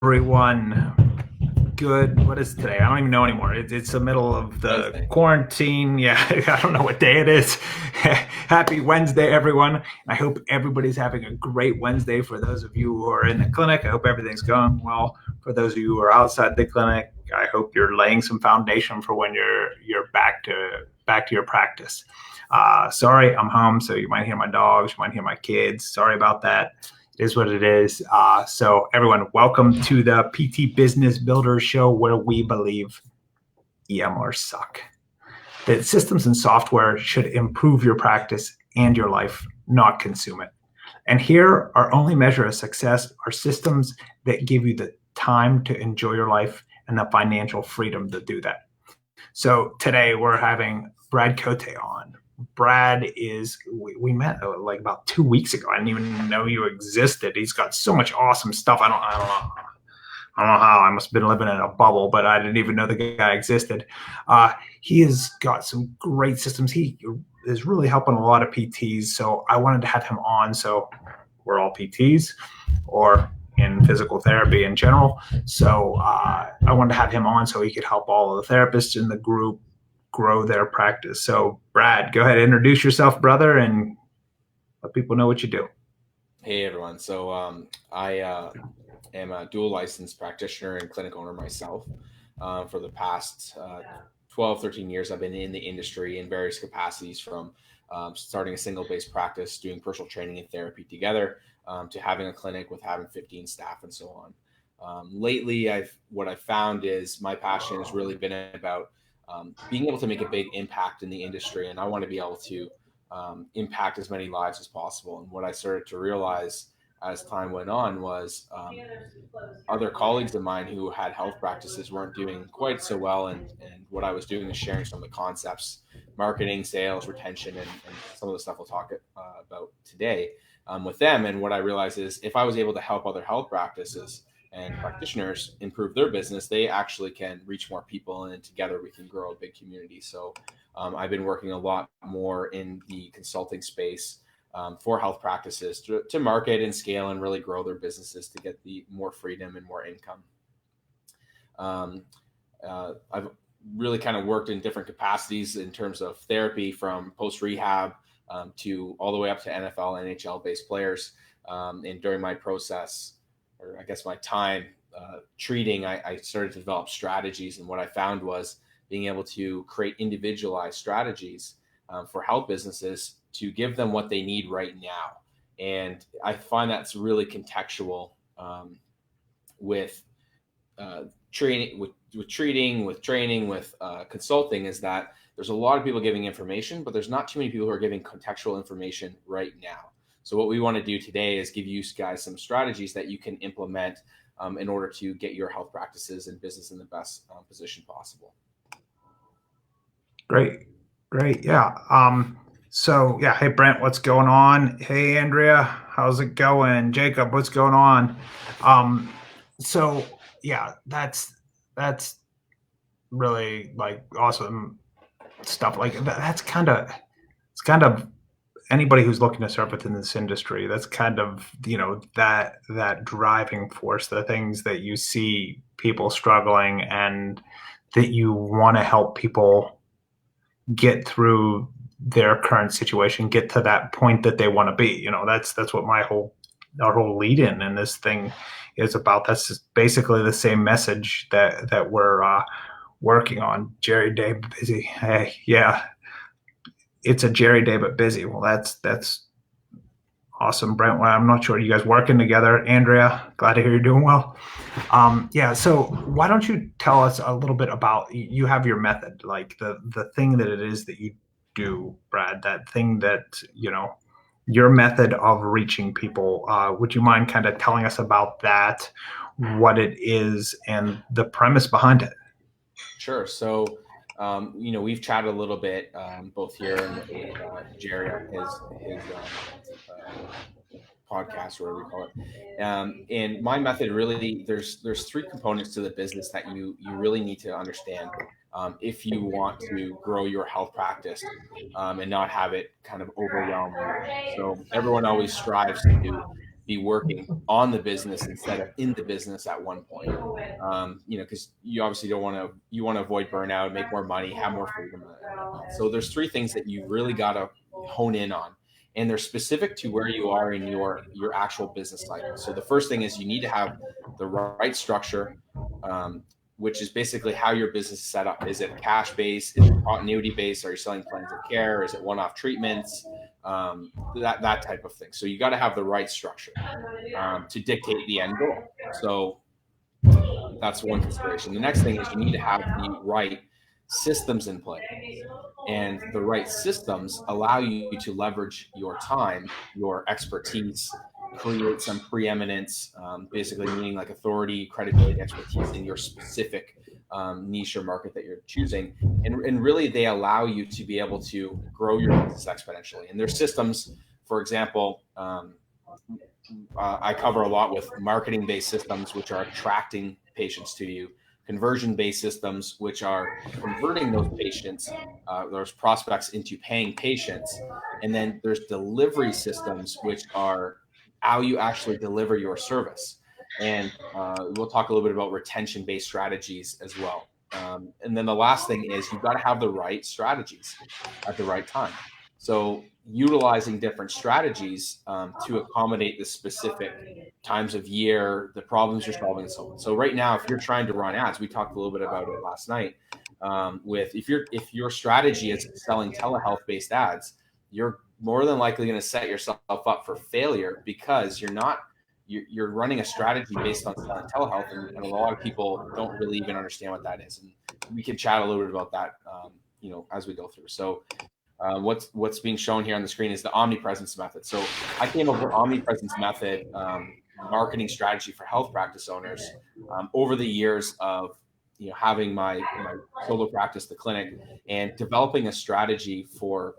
everyone. Good. What is today? I don't even know anymore. It's the middle of the Wednesday. quarantine. Yeah, I don't know what day it is. Happy Wednesday, everyone. I hope everybody's having a great Wednesday. For those of you who are in the clinic, I hope everything's going well. For those of you who are outside the clinic, I hope you're laying some foundation for when you're back to your practice. Sorry, I'm home, so you might hear my dogs, you might hear my kids. Sorry about that. It is what it is. So everyone, welcome to the PT Business Builders Show, where we believe EMRs suck. That systems and software should improve your practice and your life, not consume it. And here, our only measure of success are systems that give you the time to enjoy your life and the financial freedom to do that. So today we're having Brad Cote on. Brad we met like about 2 weeks ago. I didn't even know you existed. He's got so much awesome stuff. I don't know how. I must have been living in a bubble, but I didn't even know the guy existed. He has got some great systems. He is really helping a lot of PTs. So I wanted to have him on. So we're all PTs, or in physical therapy in general. So I wanted to have him on so he could help all of the therapists in the group grow their practice. So Brad, go ahead, introduce yourself, brother, and let people know what you do. Hey everyone. So I am a dual licensed practitioner and clinic owner myself. For the past 12, 13 years, I've been in the industry in various capacities, from starting a single-based practice, doing personal training and therapy together, to having a clinic with having 15 staff and so on. Lately, what I've found is my passion has really been about being able to make a big impact in the industry, and I want to be able to impact as many lives as possible. And what I started to realize as time went on was other colleagues of mine who had health practices weren't doing quite so well. And what I was doing is sharing some of the concepts, marketing, sales, retention, and some of the stuff we'll talk about today with them. And what I realized is if I was able to help other health practices and practitioners improve their business, they actually can reach more people, and together we can grow a big community. So I've been working a lot more in the consulting space for health practices to market and scale and really grow their businesses to get the more freedom and more income. I've really kind of worked in different capacities in terms of therapy, from post rehab to all the way up to NFL, NHL based players. And during my process, or I guess my time treating, I started to develop strategies. And what I found was being able to create individualized strategies for health businesses to give them what they need right now. And I find that's really contextual with training, with treating, with training, with consulting, is that there's a lot of people giving information, but there's not too many people who are giving contextual information right now. So what we want to do today is give you guys some strategies that you can implement in order to get your health practices and business in the best position possible. Great. Yeah. So yeah, hey Brent, what's going on? Hey Andrea, how's it going? Jacob, what's going on? So yeah, that's really like awesome stuff. Like it's kind of anybody who's looking to start within this industry. That's kind of, that driving force, the things that you see people struggling and that you want to help people get through their current situation, get to that point that they want to be. That's what our whole lead in this thing is about. That's just basically the same message that we're working on. Jerry Day busy. Hey, yeah, it's a Jerry Day but busy. Well, that's awesome, Brent. Well, I'm not sure, you guys working together. Andrea, glad to hear you're doing well. Yeah, so why don't you tell us a little bit about, you have your method, like the thing that it is that you do, Brad, that thing that, your method of reaching people. Would you mind kind of telling us about that, what it is, and the premise behind it? Sure. So, we've chatted a little bit, both here and with Jerry on his podcast, or whatever we call it. And my method, really, there's three components to the business that you really need to understand if you want to grow your health practice and not have it kind of overwhelm you. So everyone always strives to be working on the business instead of in the business at one point. Because you obviously you want to avoid burnout, make more money, have more freedom and whatnot. So there's three things that you really got to hone in on, and they're specific to where you are in your actual business cycle. So the first thing is you need to have the right structure, which is basically how your business is set up. Is it cash based? Is it continuity based? Are you selling plans of care? Is it one-off treatments? That type of thing. So you got to have the right structure to dictate the end goal. So that's one consideration. The next thing is you need to have the right systems in place. And the right systems allow you to leverage your time, your expertise, create some preeminence, basically meaning like authority, credibility, expertise in your specific niche or market that you're choosing. And really, they allow you to be able to grow your business exponentially. And there's systems, for example, I cover a lot with marketing-based systems, which are attracting patients to you, conversion-based systems, which are converting those patients, those prospects into paying patients. And then there's delivery systems, which are how you actually deliver your service. And we'll talk a little bit about retention-based strategies as well. And then the last thing is you've got to have the right strategies at the right time. So utilizing different strategies to accommodate the specific times of year, the problems you're solving, and so on. So right now, if you're trying to run ads, we talked a little bit about it last night. If your strategy is selling telehealth-based ads, you're more than likely going to set yourself up for failure because you're running a strategy based on selling telehealth, and a lot of people don't really even understand what that is. And we can chat a little bit about that, as we go through. So what's being shown here on the screen is the omnipresence method. So I came up with omnipresence method marketing strategy for health practice owners over the years of having my solo practice, the clinic, and developing a strategy for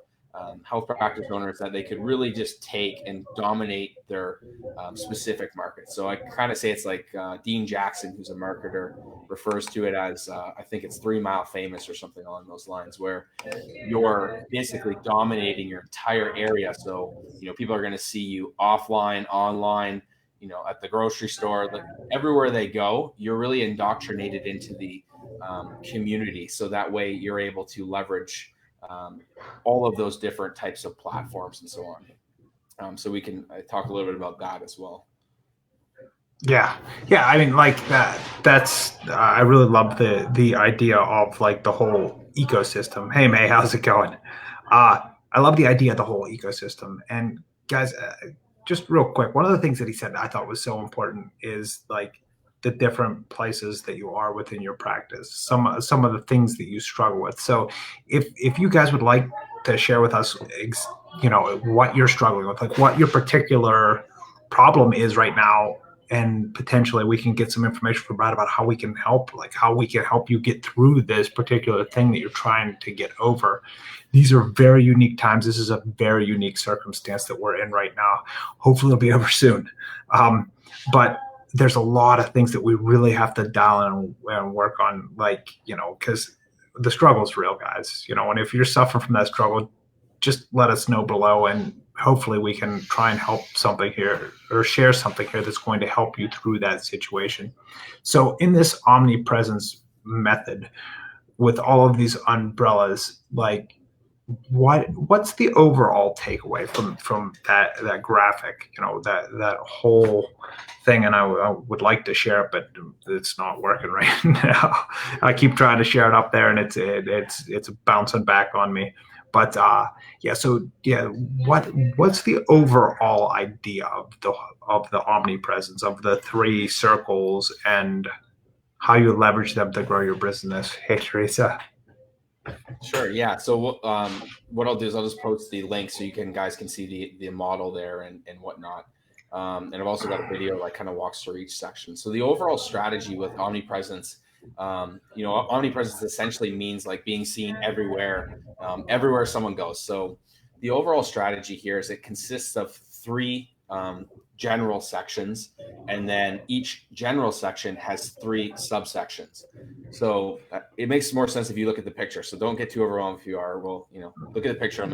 health practice owners that they could really just take and dominate their specific market. So I kind of say it's like Dean Jackson, who's a marketer, refers to it as I think it's 3 Mile Famous or something along those lines, where you're basically dominating your entire area. So people are going to see you offline, online, at the grocery store, everywhere they go. You're really indoctrinated into the community, so that way you're able to leverage all of those different types of platforms and so on. So we can talk a little bit about that as well. Yeah. I mean, like that. That's I really love the idea of like the whole ecosystem. Hey May, how's it going? I love the idea of the whole ecosystem. And guys, just real quick, one of the things that he said I thought was so important is like the different places that you are within your practice. Some of the things that you struggle with. So if you guys would like to share with us, what you're struggling with, like what your particular problem is right now, and potentially we can get some information from Brad about how we can help, like how we can help you get through this particular thing that you're trying to get over. These are very unique times. This is a very unique circumstance that we're in right now. Hopefully it'll be over soon. But there's a lot of things that we really have to dial in and work on, because the struggle is real, guys. And if you're suffering from that struggle, just let us know below, and hopefully we can try and help something here or share something here that's going to help you through that situation. So in this omnipresence method, with all of these umbrellas, like what's the overall takeaway from that graphic, that whole thing? And I would like to share it, but it's not working right now. I keep trying to share it up there, and it's bouncing back on me. But what's the overall idea of the omnipresence, of the 3 circles, and how you leverage them to grow your business? Hey, Teresa. Sure. Yeah. So what I'll do is I'll just post the link so you guys can see the model there and whatnot. And I've also got a video that kind of walks through each section. So the overall strategy with omnipresence, omnipresence essentially means like being seen everywhere, everywhere someone goes. So the overall strategy here is it consists of 3 general sections, and then each general section has 3 subsections. So it makes more sense if you look at the picture. So don't get too overwhelmed if you are. Well, look at the picture.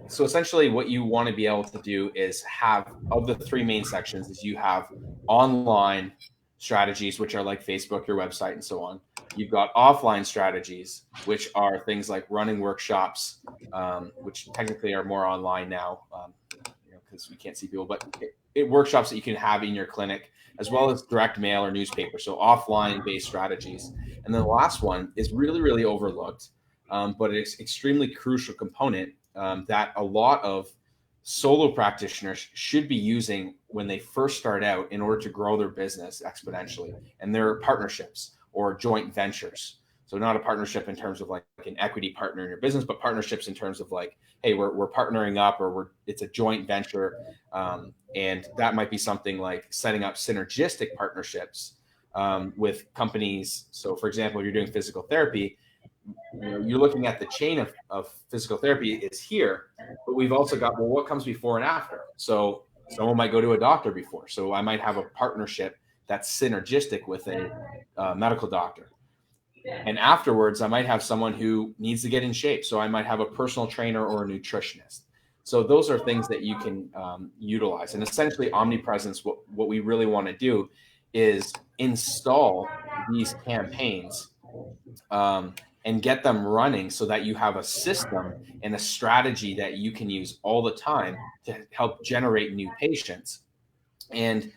So essentially what you want to be able to do is have, of the three main sections, is you have online strategies, which are like Facebook, your website, and so on. You've got offline strategies, which are things like running workshops, which technically are more online now, because we can't see people, but workshops that you can have in your clinic, as well as direct mail or newspaper. So offline based strategies. And then the last one is really, really overlooked, but it's extremely crucial component that a lot of solo practitioners should be using when they first start out in order to grow their business exponentially. And they're partnerships or joint ventures. So not a partnership in terms of like an equity partner in your business, but partnerships in terms of like, hey, we're partnering up, or it's a joint venture. And that might be something like setting up synergistic partnerships with companies. So for example, if you're doing physical therapy, you're looking at the chain of physical therapy is here, but we've also got, well, what comes before and after? So someone might go to a doctor before. So I might have a partnership that's synergistic with a medical doctor. And afterwards, I might have someone who needs to get in shape. So I might have a personal trainer or a nutritionist. So those are things that you can utilize. And essentially omnipresence, what we really want to do is install these campaigns and get them running so that you have a system and a strategy that you can use all the time to help generate new patients. And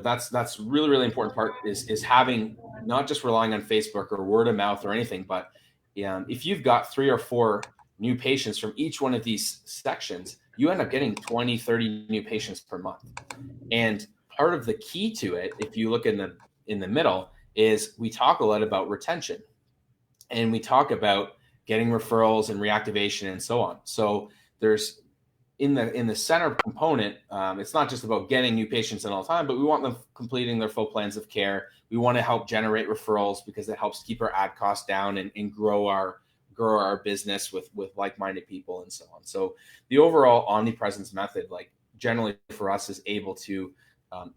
that's really, really important part is having, not just relying on Facebook or word of mouth or anything, but if you've got 3 or 4 new patients from each one of these sections, you end up getting 20, 30 new patients per month. And part of the key to it, if you look in the middle, is we talk a lot about retention, and we talk about getting referrals and reactivation and so on. So there's in the center component, it's not just about getting new patients in all the time, but we want them completing their full plans of care. We want to help generate referrals because it helps keep our ad costs down and grow our business with like-minded people and so on. So the overall omnipresence method, like generally for us, is able to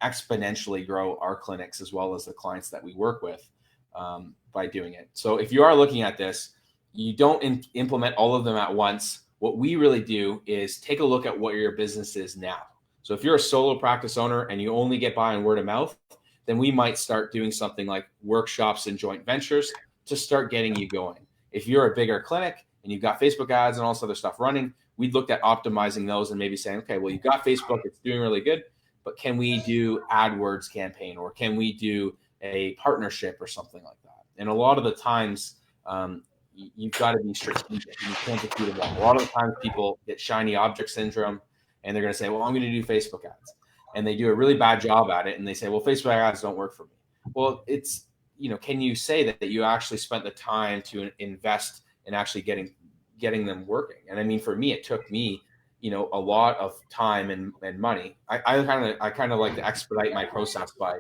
exponentially grow our clinics as well as the clients that we work with by doing it. So if you are looking at this, you don't implement all of them at once. What we really do is take a look at what your business is now. So if you're a solo practice owner and you only get by on word of mouth, then we might start doing something like workshops and joint ventures to start getting you going. If you're a bigger clinic and you've got Facebook ads and all this other stuff running, we'd look at optimizing those and maybe saying, okay, well, you've got Facebook, it's doing really good, but can we do AdWords campaign, or can we do a partnership or something like that? And a lot of the times, you've got to be strategic. You can't just do the wall. A lot of the times people get shiny object syndrome and they're going to say, well, I'm going to do Facebook ads. And they do a really bad job at it. And they say, well, Facebook ads don't work for me. Well, it's, can you say that you actually spent the time to invest in actually getting them working? And I mean, for me, it took me, a lot of time and money. I kind of like to expedite my process by,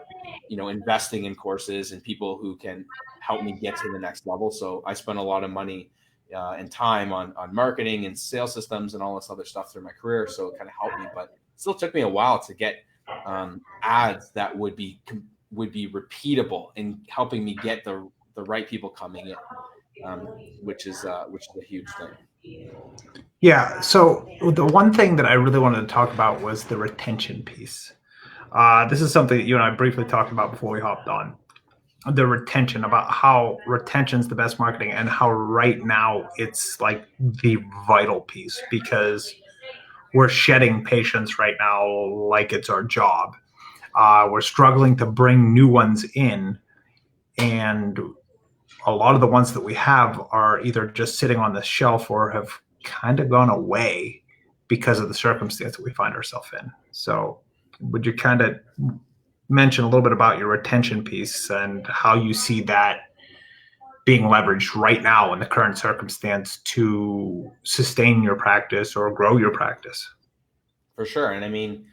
investing in courses and people who can help me get to the next level. So I spent a lot of money and time on marketing and sales systems and all this other stuff through my career. So it kind of helped me, but it still took me a while to get ads that would be repeatable in helping me get the right people coming in, which is a huge thing. Yeah. So the one thing that I really wanted to talk about was the retention piece. This is something that you and I briefly talked about before we hopped on. The retention, about how retention's the best marketing, and how right now it's like the vital piece, because we're shedding patients right now like it's our job. We're struggling to bring new ones in, and a lot of the ones that we have are either just sitting on the shelf or have kind of gone away because of the circumstance that we find ourselves in. So would you kind of mention a little bit about your retention piece and how you see that being leveraged right now in the current circumstance to sustain your practice or grow your practice? For sure. And I mean,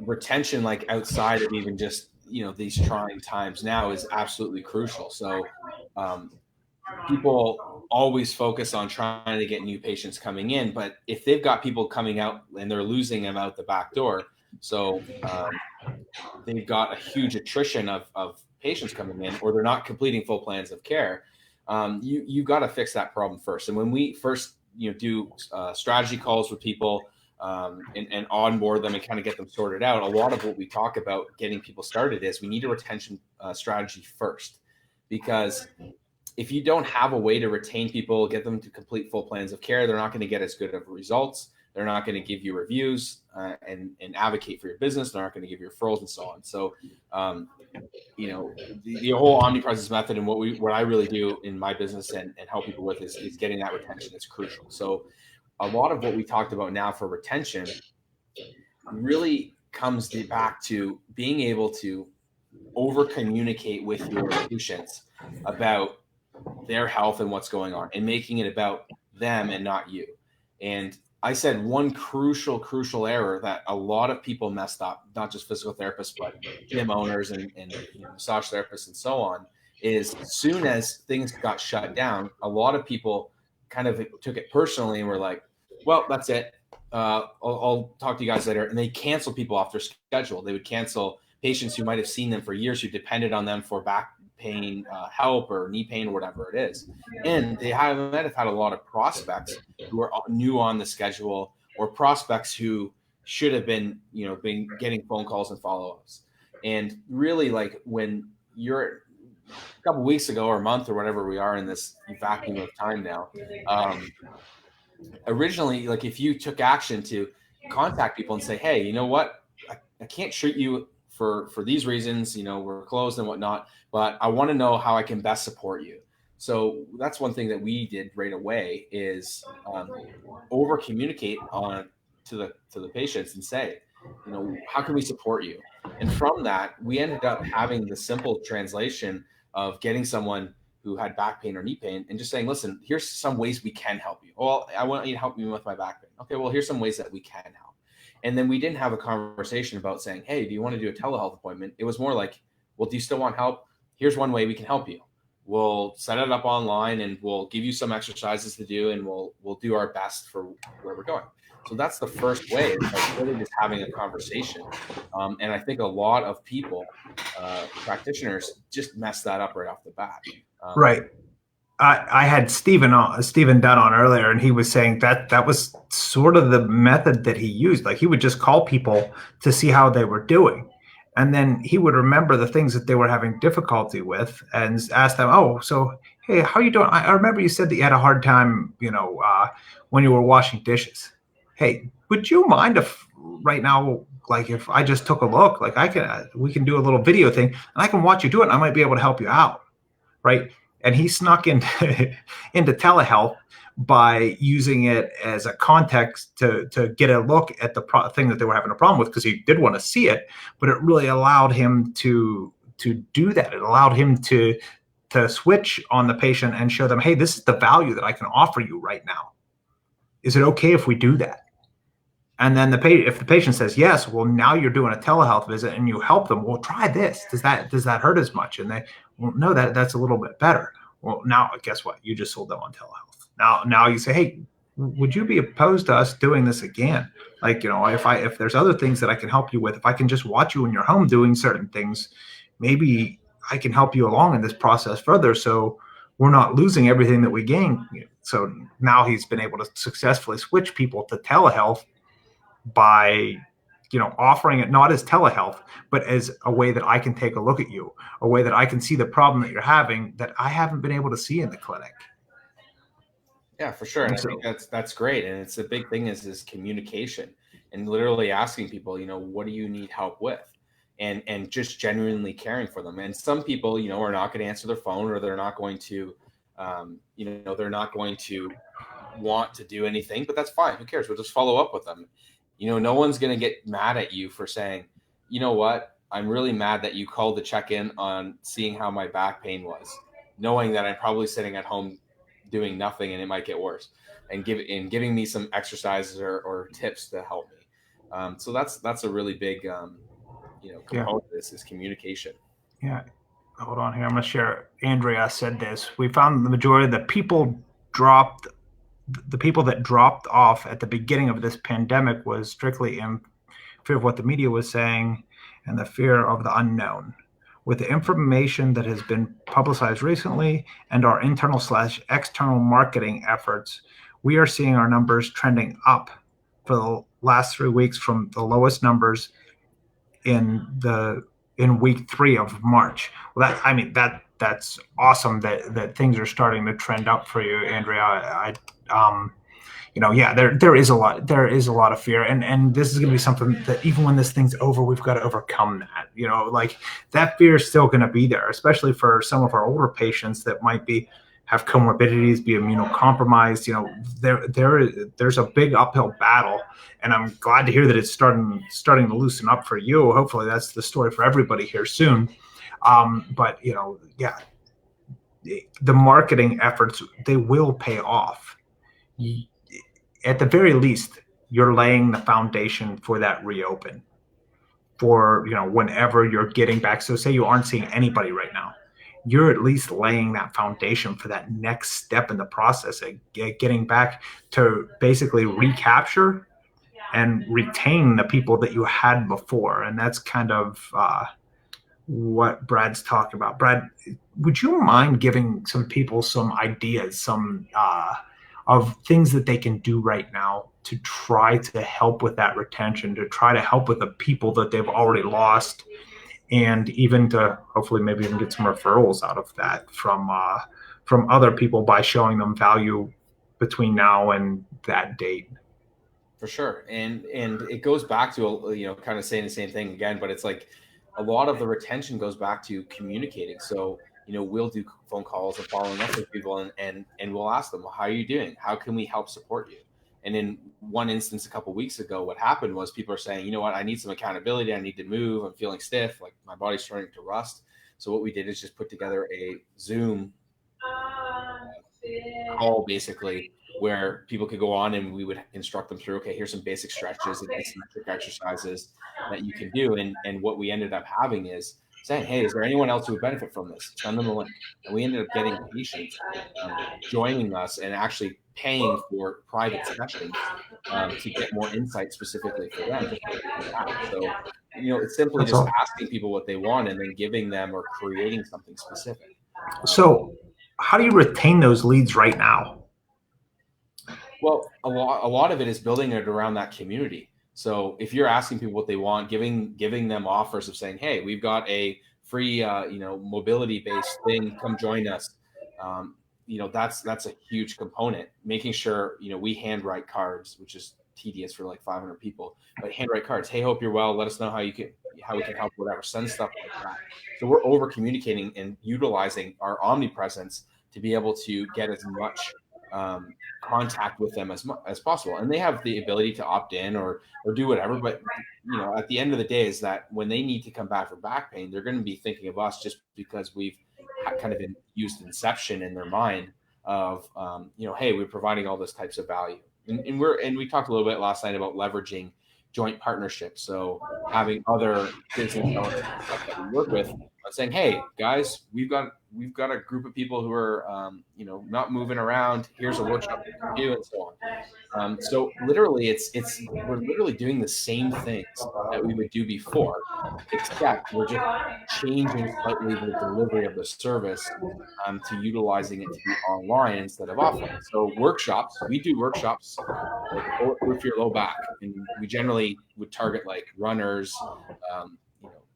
retention, like outside of even just, these trying times now, is absolutely crucial. So people always focus on trying to get new patients coming in, but if they've got people coming out and they're losing them out the back door, so they've got a huge attrition of patients coming in, or they're not completing full plans of care, you got to fix that problem first. And when we first do strategy calls with people, and onboard them and kind of get them sorted out, a lot of what we talk about getting people started is we need a retention strategy first, because if you don't have a way to retain people, get them to complete full plans of care, they're not going to get as good of results. They're not going to give you reviews and advocate for your business. They're not going to give you referrals and so on. So, the whole omnipresence method and what I really do in my business and help people with is getting that retention. It's crucial. So a lot of what we talked about now for retention really comes back to being able to over communicate with your patients about their health and what's going on, and making it about them and not you. And I said one crucial error that a lot of people messed up, not just physical therapists, but gym owners and massage therapists and so on, is as soon as things got shut down, a lot of people kind of took it personally and were like, well, that's it. I'll talk to you guys later. And they cancel people off their schedule. They would cancel patients who might have seen them for years, who depended on them for back pain help or knee pain or whatever it is. And they might have had a lot of prospects who are new on the schedule, or prospects who should have been getting phone calls and follow-ups. And really, like, when you're a couple of weeks ago or a month or whatever we are in this vacuum of time now, originally, like, if you took action to contact people and say, hey, you know what, I can't treat you for these reasons, we're closed and whatnot, but I want to know how I can best support you. So that's one thing that we did right away, is over communicate to the patients and say, how can we support you? And from that, we ended up having the simple translation of getting someone who had back pain or knee pain and just saying, listen, here's some ways we can help you. Well, I want you to help me with my back pain. Okay, well, here's some ways that we can help. And then we didn't have a conversation about saying, hey, do you want to do a telehealth appointment? It was more like, well, do you still want help? Here's one way we can help you. We'll set it up online and we'll give you some exercises to do, and we'll do our best for where we're going. So that's the first way, is like really just having a conversation. And I think a lot of people, practitioners, just mess that up right off the bat. Right. I had Stephen Dunn on earlier, and he was saying that was sort of the method that he used. Like, he would just call people to see how they were doing, and then he would remember the things that they were having difficulty with and ask them, oh, so, hey, how are you doing? I remember you said that you had a hard time, when you were washing dishes. Hey, would you mind if right now, like, if I just took a look, like, we can do a little video thing and I can watch you do it, and I might be able to help you out. Right. And he snuck into telehealth by using it as a context to get a look at the thing that they were having a problem with, because he did want to see it, but it really allowed him to do that. It allowed him to switch on the patient and show them, hey, this is the value that I can offer you right now. Is it okay if we do that? And then if the patient says yes, well, now you're doing a telehealth visit and you help them. Well, try this. Does that hurt as much? And they, well, no, that's a little bit better. Well, now guess what? You just sold them on telehealth. Now you say, hey, would you be opposed to us doing this again? Like, if there's other things that I can help you with, if I can just watch you in your home doing certain things, maybe I can help you along in this process further, so we're not losing everything that we gain. So now he's been able to successfully switch people to telehealth by offering it not as telehealth, but as a way that I can take a look at you, a way that I can see the problem that you're having that I haven't been able to see in the clinic. Yeah, for sure. And I think that's great. And it's a big thing is communication, and literally asking people, what do you need help with? And just genuinely caring for them. And some people, are not going to answer their phone, or they're not going to, they're not going to want to do anything, but that's fine. Who cares? We'll just follow up with them. No one's going to get mad at you for saying, you know what, I'm really mad that you called to check in on seeing how my back pain was, knowing that I'm probably sitting at home doing nothing and it might get worse, and giving me some exercises or tips to help me. So that's a really big, component of this is communication. Yeah. Hold on here. I'm going to share. Andrea said this. We found the majority of the people that dropped off at the beginning of this pandemic was strictly in fear of what the media was saying and the fear of the unknown. With the information that has been publicized recently and our internal/external marketing efforts, we are seeing our numbers trending up for the last 3 weeks from the lowest numbers in week 3 of March. Well, that's awesome that things are starting to trend up for you, Andrea. There is a lot of fear, and this is going to be something that even when this thing's over, we've got to overcome that. Like that fear is still going to be there, especially for some of our older patients that might have comorbidities, be immunocompromised. There's a big uphill battle, and I'm glad to hear that it's starting to loosen up for you. Hopefully, that's the story for everybody here soon. But the marketing efforts, they will pay off. At the very least, you're laying the foundation for that reopen for, whenever you're getting back. So say you aren't seeing anybody right now, you're at least laying that foundation for that next step in the process of getting back to basically recapture and retain the people that you had before. And that's kind of what Brad's talking about. Brad, would you mind giving some people some ideas, of things that they can do right now to try to help with that retention, to try to help with the people that they've already lost, and even to hopefully maybe even get some referrals out of that from other people by showing them value between now and that date? For sure. And it goes back to, kind of saying the same thing again, but it's like a lot of the retention goes back to communicating. So, we'll do phone calls and following up with people and we'll ask them, well, how are you doing? How can we help support you? And in one instance, a couple of weeks ago, what happened was people are saying, you know what, I need some accountability. I need to move. I'm feeling stiff. Like my body's starting to rust. So what we did is just put together a Zoom call, basically, where people could go on and we would instruct them through, okay, here's some basic stretches and isometric exercises that you can do. And what we ended up having is saying, hey, is there anyone else who would benefit from this? Send them a link. And we ended up getting patients joining us and actually paying for private sessions to get more insight specifically for them, just to come back. So, it's simply just asking people what they want and then giving them or creating something specific. So how do you retain those leads right now? Well, a lot of it is building it around that community. So if you're asking people what they want, giving them offers of saying, hey, we've got a free, mobility based thing, come join us. That's a huge component. Making sure, we handwrite cards, which is tedious for like 500 people, but handwrite cards. Hey, hope you're well. Let us know how we can help, whatever, send stuff like that. So we're over communicating and utilizing our omnipresence to be able to get as much contact with them as possible. And they have the ability to opt in or do whatever. But, at the end of the day is that when they need to come back for back pain, they're going to be thinking of us just because we've kind of used inception in their mind of, hey, we're providing all those types of value. And we talked a little bit last night about leveraging joint partnerships. So having other business owners that we work with saying, hey guys, we've got a group of people who are, not moving around. Here's a workshop you can do, and so on. So literally we're literally doing the same things that we would do before, except we're just changing slightly the delivery of the service to utilizing it to be online instead of offline. So we do workshops like bulletproof your low back, and we generally would target like runners,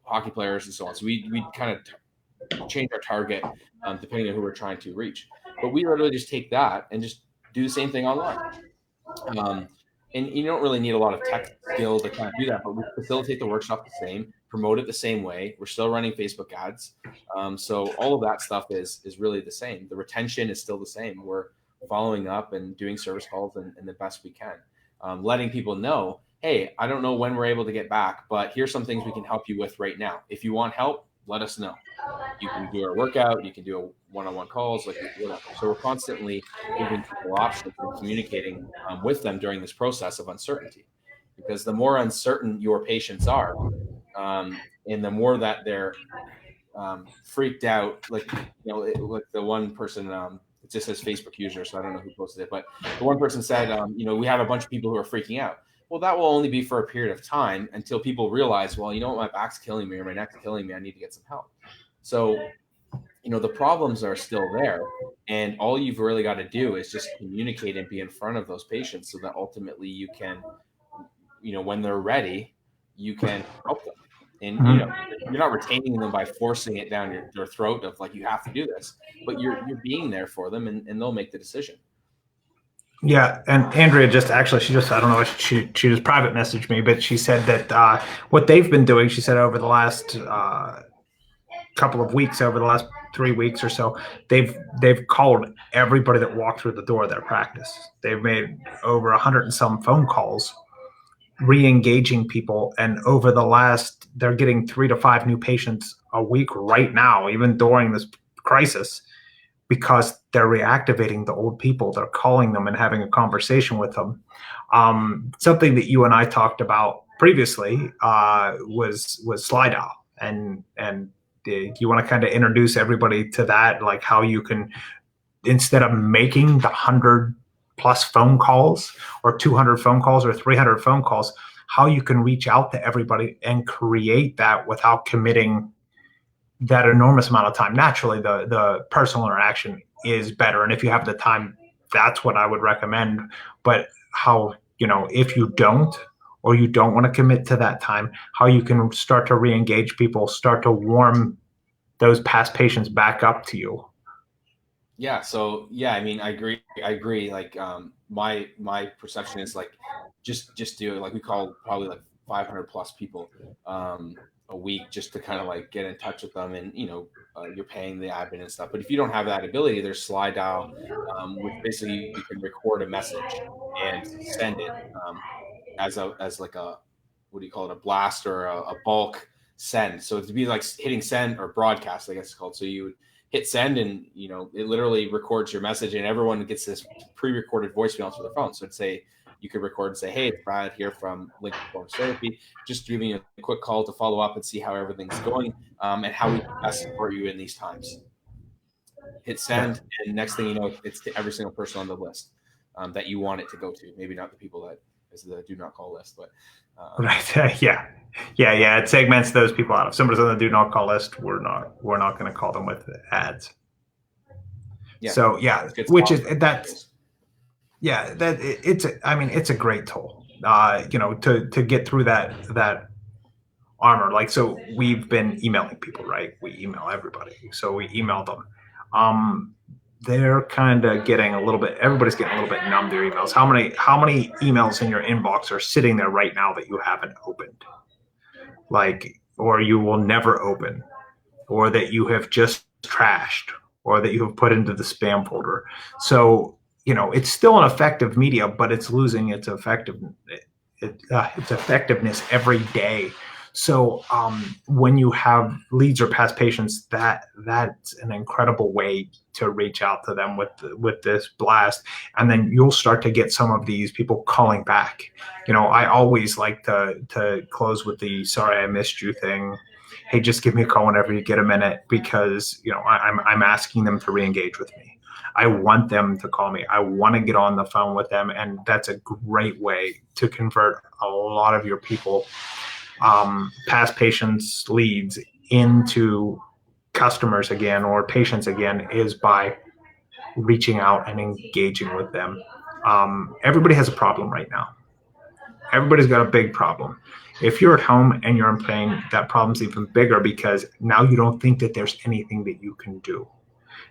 hockey players, and so on. So we kind of change our target depending on who we're trying to reach. But we literally just take that and just do the same thing online. And you don't really need a lot of tech skill to kind of do that, but we facilitate the workshop the same, promote it the same way. We're still running Facebook ads. So all of that stuff is really the same. The retention is still the same. We're following up and doing service calls and the best we can, letting people know, hey, I don't know when we're able to get back, but here's some things we can help you with right now. If you want help, let us know. You can do our workout, you can do a one-on-one calls, like whatever. So we're constantly giving people options and communicating with them during this process of uncertainty, because the more uncertain your patients are, and the more that they're freaked out, like like the one person, it just says Facebook user, so I don't know who posted it, but the one person said, we have a bunch of people who are freaking out. Well, that will only be for a period of time until people realize, well, you know what, my back's killing me or my neck's killing me. I need to get some help. So, the problems are still there. And all you've really got to do is just communicate and be in front of those patients so that ultimately you can, when they're ready, you can help them. And, Mhm. you're not retaining them by forcing it down your throat of like, you have to do this, but you're being there for them, and they'll make the decision. Yeah, and Andrea I don't know, she just private messaged me, but she said that what they've been doing, she said over the last couple of weeks, over the last 3 weeks or so, they've called everybody that walked through the door of their practice. They've made over 100 and some phone calls, re-engaging people, and over the last, they're getting 3 to 5 new patients a week right now, even during this crisis, because they're reactivating the old people. They're calling them and having a conversation with them. Something that you and I talked about previously was Slido, and you want to kind of introduce everybody to that, like how you can, instead of making the 100+ phone calls or 200 phone calls or 300 phone calls, how you can reach out to everybody and create that without committing that enormous amount of time. Naturally, the personal interaction is better, and if you have the time, that's what I would recommend. But how, if you don't, or you don't want to commit to that time, how you can start to re-engage people, start to warm those past patients back up to you. Yeah. So yeah, I mean, I agree. I agree. Like, my perception is like, just do it. Like we call probably like 500 plus people a week just to kind of like get in touch with them, and you're paying the admin and stuff. But if you don't have that ability, there's slide dial, which basically you can record a message and send it as like a, what do you call it, a blast or a bulk send. So to be like hitting send or broadcast, I guess it's called. So you would hit send, and it literally records your message, and everyone gets this pre-recorded voicemail to their phone. So it'd say, you could record and say, hey, it's Brad here from Lincoln Performance Therapy, just giving you a quick call to follow up and see how everything's going, and how we can best support you in these times. Hit Yeah. send, and next thing you know, it's to every single person on the list that you want it to go to. Maybe not the people that is the do not call list, but Right. Yeah. It segments those people out. If somebody's on the do not call list, we're not going to call them with ads. yeah, So yeah, it's which is awesome. that's yeah, that it's a great tool. To get through that armor. Like, so we've been emailing people, right? We email everybody. So we email them. They're kind of getting a little bit. Everybody's getting a little bit numb to their emails. How many emails in your inbox are sitting there right now that you haven't opened, like, or you will never open, or that you have just trashed, or that you have put into the spam folder? So it's still an effective media, but it's losing its effectiveness every day. So when you have leads or past patients, that's an incredible way to reach out to them with this blast, and then you'll start to get some of these people calling back. I always like to close with the "sorry I missed you" thing. Hey, just give me a call whenever you get a minute, because I'm asking them to re-engage with me. I want them to call me. I want to get on the phone with them, and that's a great way to convert a lot of your people, past patients, leads, into customers again or patients again, is by reaching out and engaging with them. Everybody has a problem right now. Everybody's got a big problem. If you're at home and you're in pain, that problem's even bigger, because now you don't think that there's anything that you can do.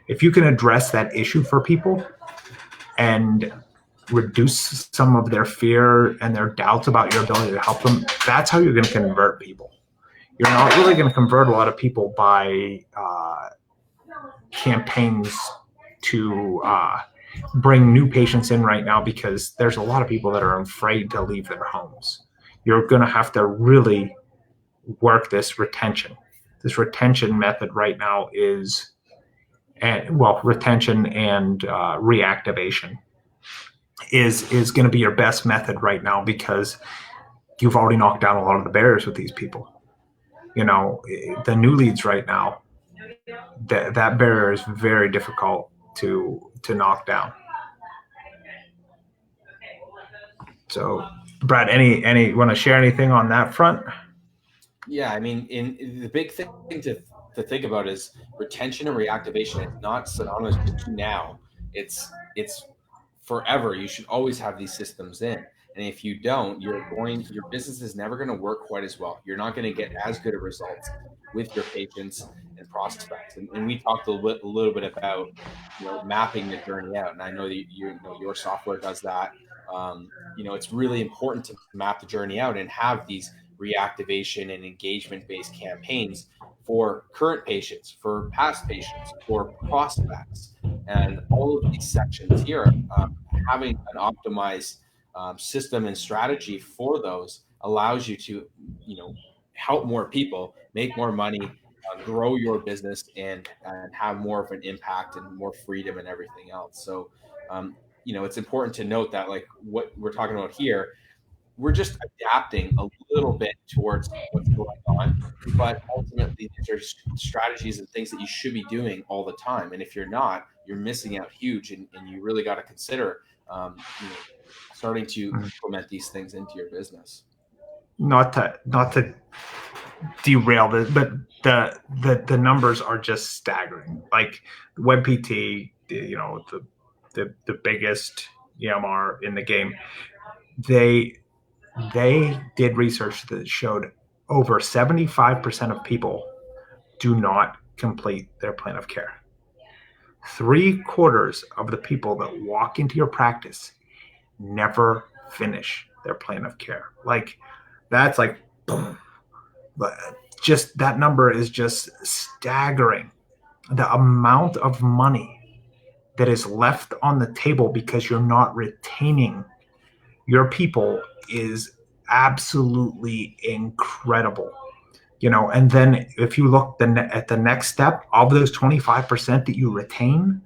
If you can address that issue for people and reduce some of their fear and their doubts about your ability to help them, that's how you're going to convert people. You're not really going to convert a lot of people by campaigns to bring new patients in right now, because there's a lot of people that are afraid to leave their homes. You're going to have to really work this retention. This retention method right now is, retention and reactivation is going to be your best method right now, because you've already knocked down a lot of the barriers with these people. The new leads right now, that barrier is very difficult to knock down. So Brad, any want to share anything on that front? Yeah, I mean, in the big thing to think about is retention and reactivation is not synonymous just to now. It's forever. You should always have these systems in. And if you don't, your business is never going to work quite as well. You're not going to get as good of results with your patients and prospects. And we talked a little bit about, mapping the journey out. And I know that your software does that. It's really important to map the journey out and have these reactivation and engagement based campaigns for current patients, for past patients, for prospects, and all of these sections here. Having an optimized system and strategy for those allows you to, help more people, make more money, grow your business, and have more of an impact and more freedom and everything else. So, it's important to note that, like, what we're talking about here, we're just adapting a little bit towards what's going on. But ultimately, these are strategies and things that you should be doing all the time. And if you're not, you're missing out huge. And you really got to consider, starting to implement these things into your business. Not to derail this, but the numbers are just staggering. Like WebPT, the biggest EMR in the game, they did research that showed over 75% of people do not complete their plan of care. 3/4 of the people that walk into your practice never finish their plan of care. Like, that's like, boom. But just that number is just staggering. The amount of money that is left on the table because you're not retaining your people is absolutely incredible. And then if you look at the next step of those 25% that you retain,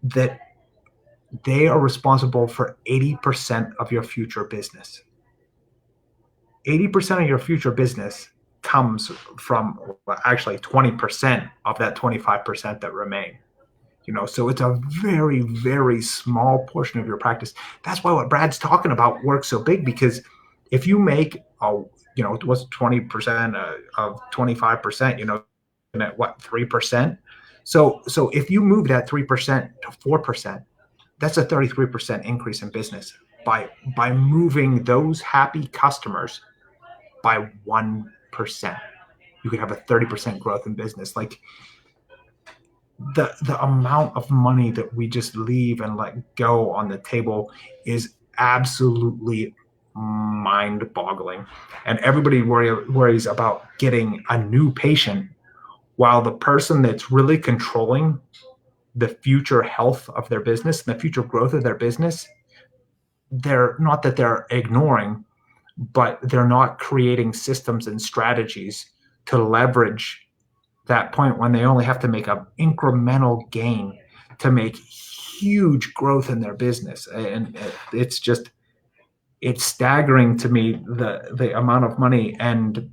that they are responsible for 80% of your future business. 80% of your future business comes from, well, actually 20% of that 25% that remain. So it's a very, very small portion of your practice. That's why what Brad's talking about works so big, because if you make what's 20% of 25%, at what, 3%? So if you move that 3% to 4%, that's a 33% increase in business by moving those happy customers by 1%. You could have a 30% growth in business. Like, the amount of money that we just leave and let go on the table is absolutely mind-boggling. And everybody worries about getting a new patient, while the person that's really controlling the future health of their business and the future growth of their business, they're not that they're ignoring, but they're not creating systems and strategies to leverage that point when they only have to make an incremental gain to make huge growth in their business. And it's staggering to me, the amount of money. And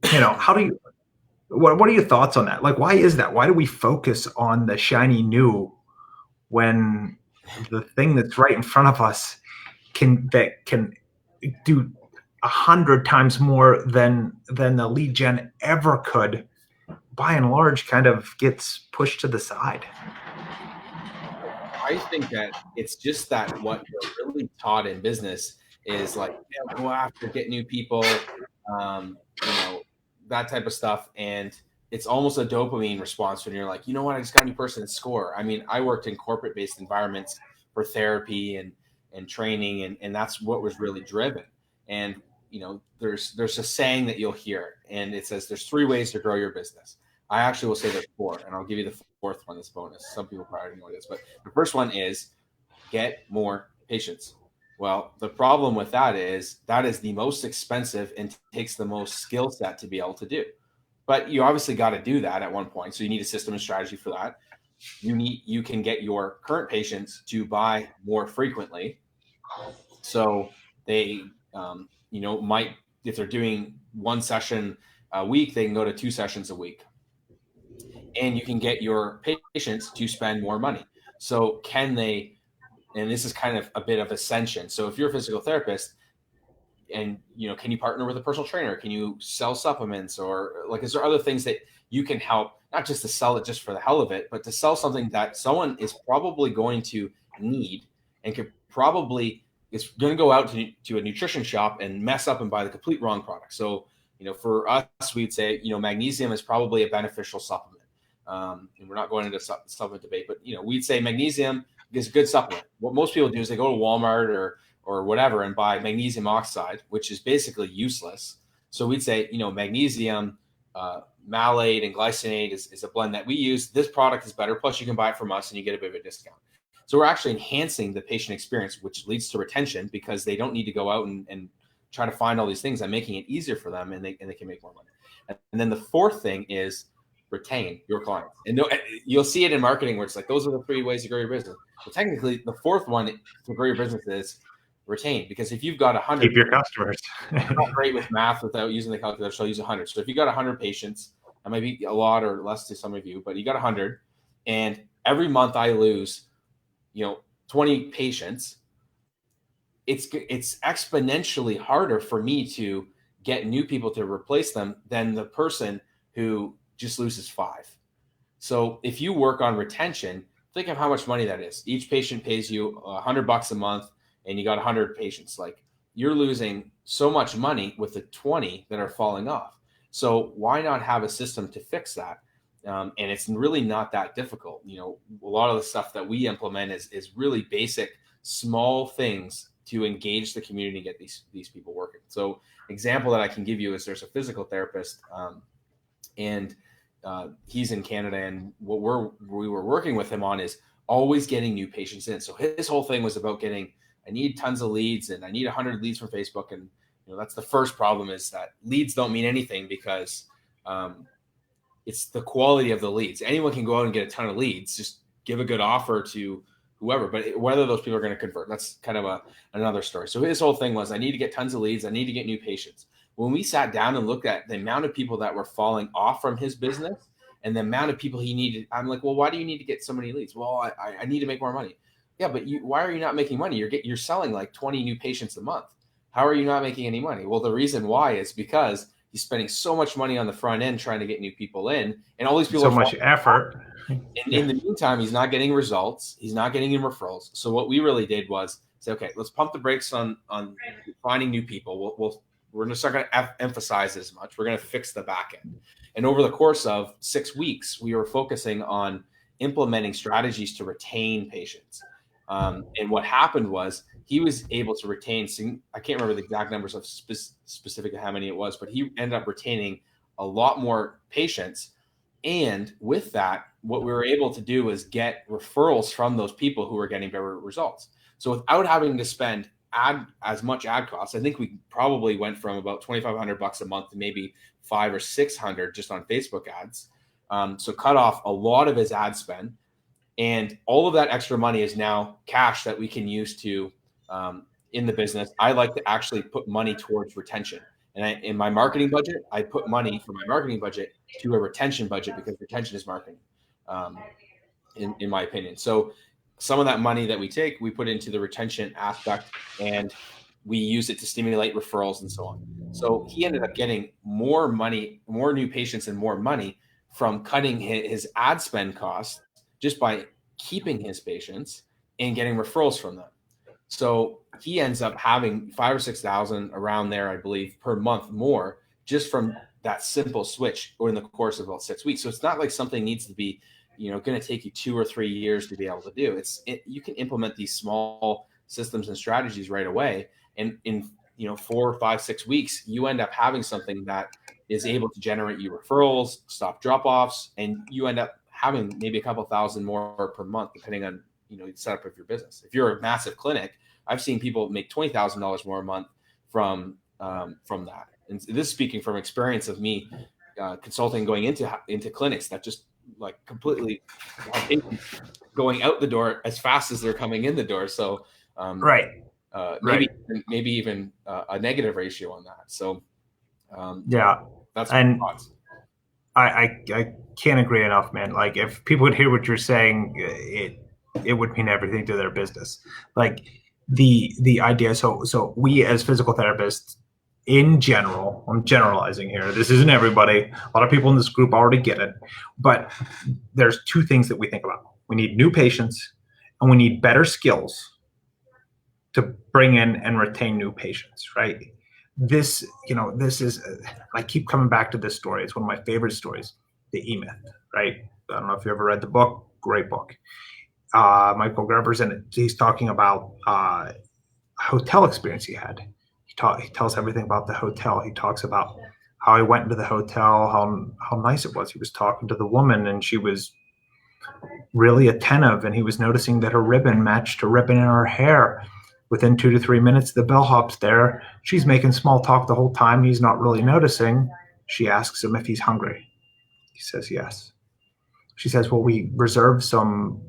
what are your thoughts on that? Like, why is that? Why do we focus on the shiny new when the thing that's right in front of us can do 100 times more than the lead gen ever could, by and large, kind of gets pushed to the side? I think that it's just that what we're really taught in business is, like, go after, get new people, um, that type of stuff. And it's almost a dopamine response when you're like, you know what, I just got a new person to score. I mean, I worked in corporate based environments for therapy and training, and that's what was really driven. And there's a saying that you'll hear, and it says there's 3 ways to grow your business. I actually will say there's 4, and I'll give you the 4th one as bonus. Some people probably already know this, but the first one is get more patients. Well, the problem with that is the most expensive and takes the most skill set to be able to do. But you obviously got to do that at one point. So you need a system and strategy for that. You can get your current patients to buy more frequently. So they, might, if they're doing 1 session a week, they can go to 2 sessions a week. And you can get your patients to spend more money. So can they, and this is kind of a bit of ascension. So if you're a physical therapist, and can you partner with a personal trainer? Can you sell supplements, or like, is there other things that you can help, not just to sell it just for the hell of it, but to sell something that someone is probably going to need and could probably is going to go out to a nutrition shop and mess up and buy the complete wrong product. So, for us, we'd say, magnesium is probably a beneficial supplement. And we're not going into supplement debate, but, we'd say magnesium is a good supplement. What most people do is they go to Walmart or whatever and buy magnesium oxide, which is basically useless. So we'd say, magnesium, malate and glycinate is a blend that we use. This product is better. Plus you can buy it from us and you get a bit of a discount. So we're actually enhancing the patient experience, which leads to retention, because they don't need to go out and try to find all these things. I'm making it easier for them, and they can make more money. And then the fourth thing is retain your clients. And you'll see it in marketing where it's like, those are the 3 ways to grow your business. But technically, the fourth one to grow your business is retain. Because if you've got 100, keep your customers. I'm not great with math without using the calculator, so I'll use 100. So if you got 100 patients, that might be a lot or less to some of you, but you got 100, and every month I lose 20 patients, it's exponentially harder for me to get new people to replace them than the person who just loses 5. So if you work on retention, think of how much money that is. Each patient pays you $100 a month, and you got 100 patients. Like, you're losing so much money with the 20 that are falling off. So why not have a system to fix that? And it's really not that difficult. A lot of the stuff that we implement is really basic, small things to engage the community and get these people working. So example that I can give you is there's a physical therapist, and he's in Canada, and what we were working with him on is always getting new patients in. So his whole thing was about I need tons of leads, and I need 100 leads from Facebook. And that's the first problem, is that leads don't mean anything, because it's the quality of the leads. Anyone can go out and get a ton of leads, just give a good offer to whoever, but whether those people are going to convert, that's kind of another story. So his whole thing was, I need to get tons of leads. I need to get new patients. When we sat down and looked at the amount of people that were falling off from his business and the amount of people he needed, I'm like, well, why do you need to get so many leads? Well, I need to make more money. Yeah, but why are you not making money? You're selling like 20 new patients a month. How are you not making any money? Well, the reason why is because he's spending so much money on the front end trying to get new people in, and all these people so much effort. And in the meantime, he's not getting results. He's not getting any referrals. So what we really did was say, okay, let's pump the brakes on finding new people. We're just not going to emphasize as much. We're going to fix the back end. And over the course of 6 weeks, we were focusing on implementing strategies to retain patients. And what happened was he was able to retain, I can't remember the exact numbers of specifically how many it was, but he ended up retaining a lot more patients. And with that, what we were able to do is get referrals from those people who were getting better results. So without having to spend as much ad costs, I think we probably went from about $2,500 a month to maybe $500 or $600 just on Facebook ads. So cut off a lot of his ad spend. And all of that extra money is now cash that we can use to in the business. I like to actually put money towards retention. And in my marketing budget, I put money from my marketing budget to a retention budget, because retention is marketing, in my opinion. So some of that money that we take, we put into the retention aspect, and we use it to stimulate referrals and so on. So he ended up getting more money, more new patients, and more money from cutting his ad spend costs just by keeping his patients and getting referrals from them. So he ends up having 5,000 or 6,000 around there, I believe, per month more, just from that simple switch in the course of about 6 weeks. So it's not like something needs to be, going to take you 2 or 3 years to be able to do. You can implement these small systems and strategies right away, and in 4, 5, 6 weeks, you end up having something that is able to generate you referrals, stop drop-offs, and you end up having maybe a couple thousand more per month, depending on the setup of your business. If you're a massive clinic, I've seen people make $20,000 more a month from that. And this is speaking from experience of me consulting, going into clinics that just like completely going out the door as fast as they're coming in the door. So maybe even a negative ratio on that. So that's my thoughts. I can't agree enough, man. Like, if people would hear what you're saying, it would mean everything to their business. Like the idea. So we as physical therapists in general, I'm generalizing here. This isn't everybody. A lot of people in this group already get it. But there's two things that we think about. We need new patients and we need better skills to bring in and retain new patients, right? This is, I keep coming back to this story. It's one of my favorite stories, the E-Myth, right? I don't know if you ever read the book. Great book. Michael Gerber's in it. He's talking about a hotel experience he had. He tells everything about the hotel. He talks about how he went into the hotel, how nice it was. He was talking to the woman, and she was really attentive, and he was noticing that her ribbon matched her ribbon in her hair. Within 2 to 3 minutes, the bellhop's there. She's making small talk the whole time. He's not really noticing. She asks him if he's hungry. He says yes. She says, "Well, we reserved some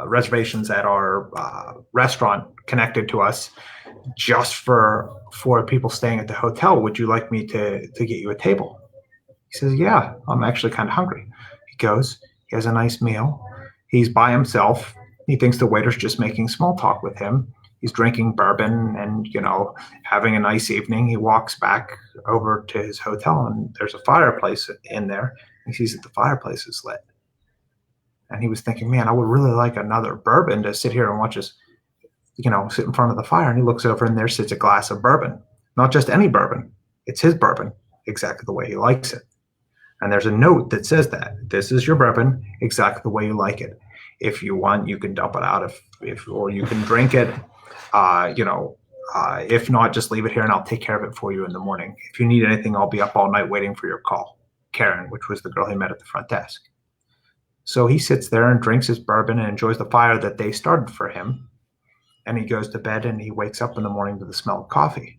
reservations at our restaurant connected to us just for people staying at the hotel. Would you like me to get you a table?" He says, "Yeah, I'm actually kind of hungry." He goes, he has a nice meal. He's by himself. He thinks the waiter's just making small talk with him. He's drinking bourbon and, having a nice evening. He walks back over to his hotel, and there's a fireplace in there. He sees that the fireplace is lit. And he was thinking, man, I would really like another bourbon to sit here and watch us, sit in front of the fire. And he looks over, and there sits a glass of bourbon. Not just any bourbon. It's his bourbon, exactly the way he likes it. And there's a note that says that this is your bourbon exactly the way you like it. If you want, you can dump it out or you can drink it. If not, just leave it here and I'll take care of it for you in the morning. If you need anything, I'll be up all night waiting for your call. Karen, which was the girl he met at the front desk. So he sits there and drinks his bourbon and enjoys the fire that they started for him. And he goes to bed and he wakes up in the morning to the smell of coffee.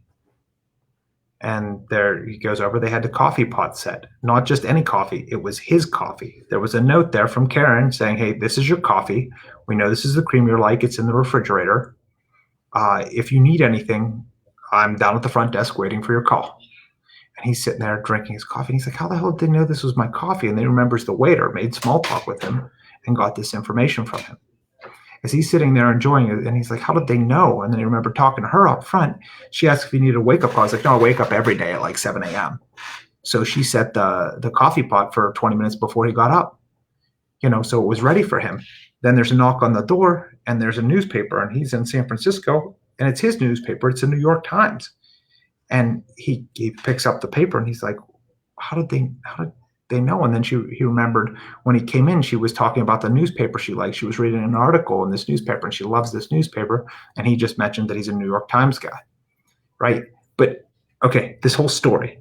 And there he goes over, they had the coffee pot set, not just any coffee. It was his coffee. There was a note there from Karen saying, "Hey, this is your coffee. We know this is the cream you like. It's in the refrigerator. If you need anything, I'm down at the front desk waiting for your call." And he's sitting there drinking his coffee. And he's like, "How the hell did they know this was my coffee?" And then he remembers the waiter made small talk with him and got this information from him. As he's sitting there enjoying it, and he's like, "How did they know?" And then he remembered talking to her up front. She asked if he needed a wake-up call. I was like, "No, I wake up every day at like 7 a.m. So she set the coffee pot for 20 minutes before he got up, so it was ready for him. Then there's a knock on the door, and there's a newspaper, and he's in San Francisco, and it's his newspaper. It's the New York Times. And he picks up the paper, and he's like, how did they know? And then he remembered when he came in, she was talking about the newspaper she liked. She was reading an article in this newspaper, and she loves this newspaper. And he just mentioned that he's a New York Times guy, right? But okay, this whole story,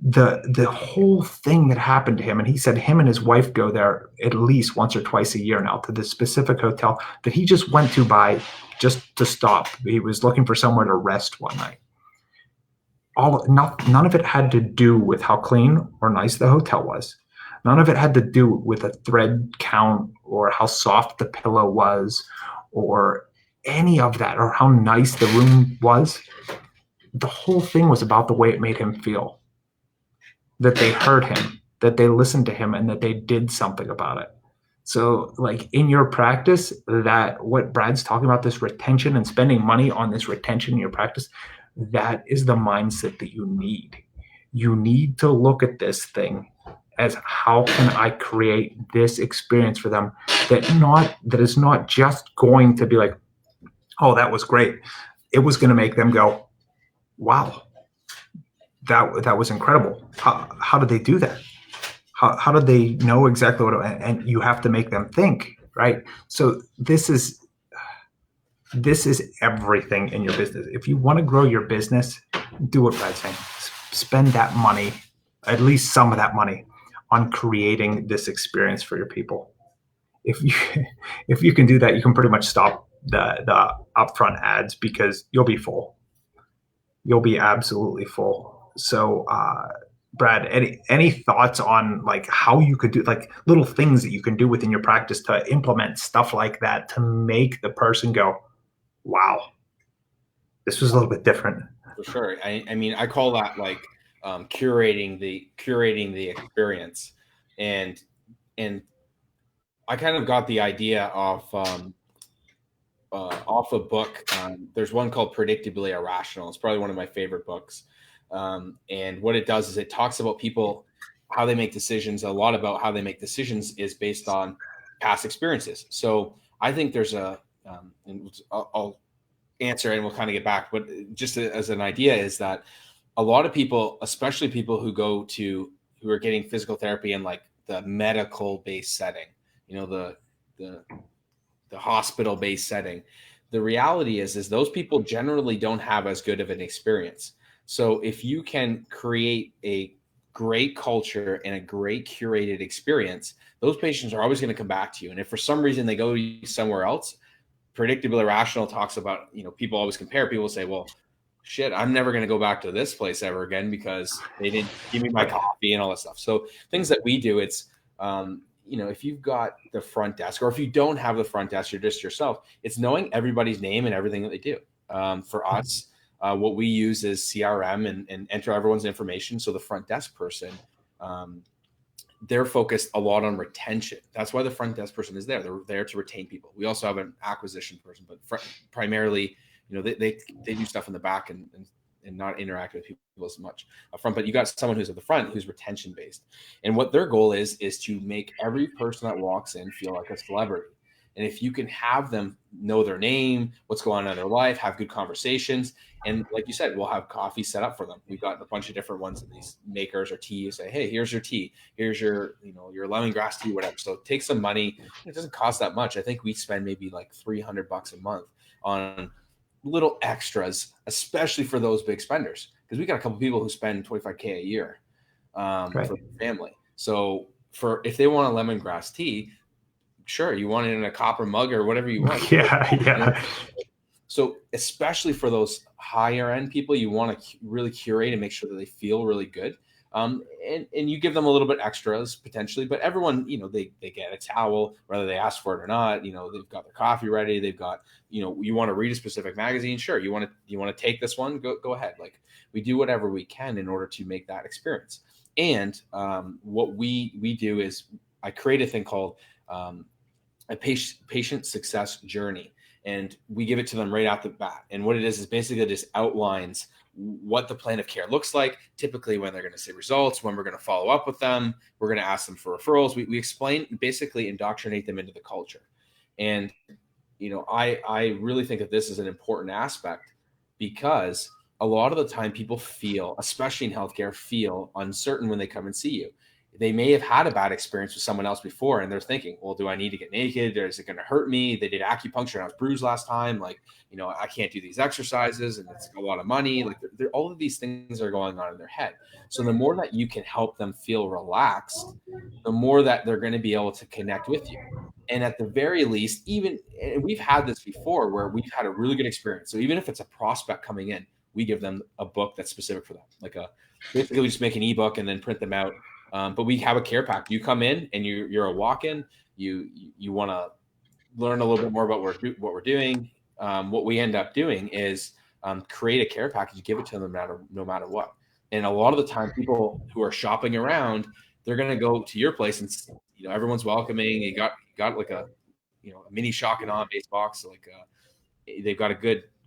the whole thing that happened to him, and he said him and his wife go there at least once or twice a year now to this specific hotel that he just went to just to stop. He was looking for somewhere to rest one night. None of it had to do with how clean or nice the hotel was. None of it had to do with a thread count or how soft the pillow was or any of that or how nice the room was. The whole thing was about the way it made him feel, that they heard him, that they listened to him, and that they did something about it. So like in your practice, that what Brad's talking about, this retention and spending money on this retention in your practice, that is the mindset that you need. You need to look at this thing as how can I create this experience for them that is not just going to be like, oh, that was great. It was going to make them go, wow, that was incredible. How did they do that? How did they know exactly what? And you have to make them think, right? So this is everything in your business. If you want to grow your business, do what Brad's saying. Spend that money, at least some of that money, on creating this experience for your people. If you can do that, you can pretty much stop the upfront ads because you'll be full. You'll be absolutely full. So, Brad, any thoughts on like how you could do like little things that you can do within your practice to implement stuff like that to make the person go, wow, this was a little bit different. For sure. I mean, I call that like curating the experience, and I kind of got the idea of off a book. There's one called Predictably Irrational. It's probably one of my favorite books. And what it does is it talks about people, how they make decisions. A lot about how they make decisions is based on past experiences. So I think there's and I'll answer and we'll kind of get back, but just as an idea is that a lot of people, especially people who are getting physical therapy in like the medical based setting, the hospital based setting, the reality is those people generally don't have as good of an experience. So if you can create a great culture and a great curated experience, those patients are always going to come back to you. And if for some reason they go somewhere else, Predictably Irrational talks about, people always compare. People say, well, shit, I'm never going to go back to this place ever again because they didn't give me my coffee and all that stuff. So things that we do, it's, if you've got the front desk, or if you don't have the front desk, you're just yourself, it's knowing everybody's name and everything that they do. For us, what we use is CRM and enter everyone's information. So the front desk person, they're focused a lot on retention. That's why the front desk person is there. They're there to retain people. We also have an acquisition person, but primarily, they do stuff in the back and not interact with people as much up front. But you got someone who's at the front who's retention based. And what their goal is to make every person that walks in feel like a celebrity. And if you can have them know their name, what's going on in their life, have good conversations. And like you said, we'll have coffee set up for them. We've got a bunch of different ones of these makers or tea. You say, hey, here's your tea. Here's your lemongrass tea, whatever. So take some money. It doesn't cost that much. I think we spend maybe like $300 a month on little extras, especially for those big spenders. Because we got a couple of people who spend $25K a year for their family. So if they want a lemongrass tea, sure, you want it in a copper mug or whatever you want. Yeah. So especially for those higher end people, you want to really curate and make sure that they feel really good. And you give them a little bit extras potentially, but everyone, they get a towel, whether they ask for it or not. They've got their coffee ready. They've got, you want to read a specific magazine. Sure. You want to take this one, go ahead. Like we do whatever we can in order to make that experience. And what we do is I create a thing called a patient success journey. And we give it to them right out the bat. And what it is basically just outlines what the plan of care looks like, typically when they're going to see results, when we're going to follow up with them, we're going to ask them for referrals. We explain, basically indoctrinate them into the culture. And, I really think that this is an important aspect because a lot of the time people feel, especially in healthcare, feel uncertain when they come and see you. They may have had a bad experience with someone else before and they're thinking, well, do I need to get naked? Or is it going to hurt me? They did acupuncture and I was bruised last time. Like, I can't do these exercises and it's a lot of money. Like all of these things are going on in their head. So the more that you can help them feel relaxed, the more that they're going to be able to connect with you. And at the very least, and we've had this before where we've had a really good experience. So even if it's a prospect coming in, we give them a book that's specific for them. Basically we just make an ebook and then print them out. But we have a care pack. You come in and you're a walk-in. You want to learn a little bit more about what we're doing. What we end up doing is create a care package, give it to them no matter what. And a lot of the time, people who are shopping around, they're going to go to your place and everyone's welcoming. You got like a mini shock and awe base box. They've got a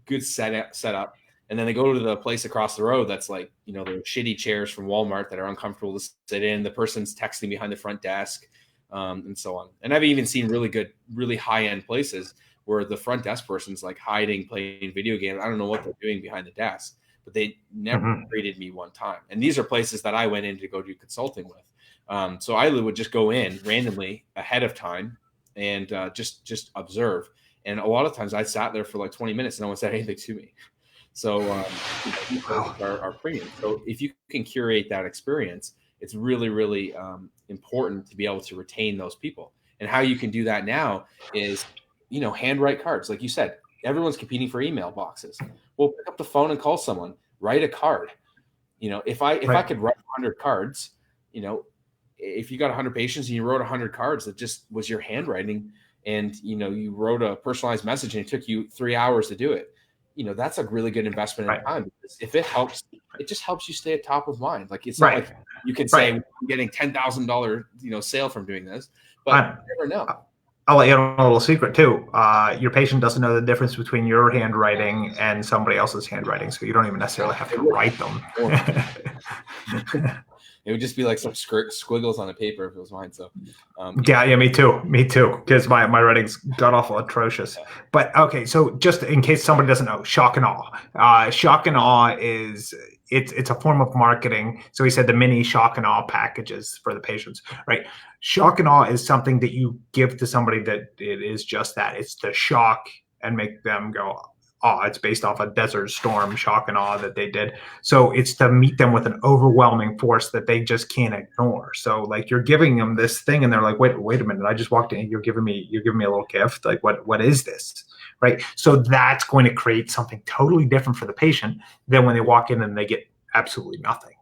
good setup. And then they go to the place across the road that's like, the shitty chairs from Walmart that are uncomfortable to sit in. The person's texting behind the front desk and so on. And I've even seen really good, really high-end places where the front desk person's like hiding, playing video games. I don't know what they're doing behind the desk, but they never greeted me one time. And these are places that I went in to go do consulting with. So I would just go in randomly ahead of time and just observe. And a lot of times I sat there for like 20 minutes and no one said anything to me. So our premium. So if you can curate that experience, it's really, really important to be able to retain those people. And how you can do that now is, handwrite cards. Like you said, everyone's competing for email boxes. Well, pick up the phone and call someone, write a card. If I could write 100 cards, if you got 100 patients and you wrote 100 cards, that just was your handwriting. And, you wrote a personalized message and it took you 3 hours to do it. That's a really good investment in time. Because if it helps, it just helps you stay at top of mind. Like it's not like you can say I'm getting $10,000, sale from doing this, but you never know. I'll let you know a little secret too. Your patient doesn't know the difference between your handwriting and somebody else's handwriting, so you don't even necessarily have to write them. It would just be like some squiggles on a paper if it was mine. So, yeah, me too, because my writing's god awful atrocious. Yeah. But okay, so just in case somebody doesn't know, shock and awe. Shock and awe is it's a form of marketing. So he said the mini shock and awe packages for the patients, right? Shock and awe is something that you give to somebody that it is just that. It's the shock and make them go, oh, it's based off a Desert Storm shock and awe that they did. So it's to meet them with an overwhelming force that they just can't ignore. So like you're giving them this thing and they're like, wait a minute, I just walked in, you're giving me a little gift. Like what is this? Right. So that's going to create something totally different for the patient than when they walk in and they get absolutely nothing.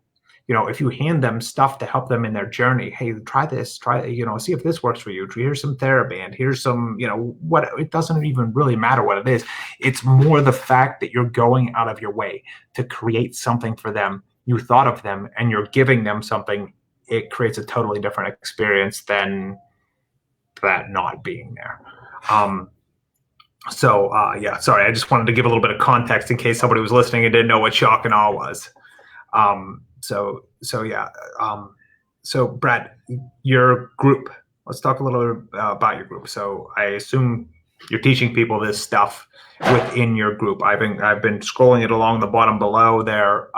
If you hand them stuff to help them in their journey, hey, try this, see if this works for you. Here's some TheraBand. Here's some, what, it doesn't even really matter what it is. It's more the fact that you're going out of your way to create something for them. You thought of them and you're giving them something. It creates a totally different experience than that not being there. Yeah, sorry. I just wanted to give a little bit of context in case somebody was listening and didn't know what shock and awe was. So Brad, your group, let's talk a little bit about your group. So I assume you're teaching people this stuff within your group. I've been scrolling it along the bottom below there.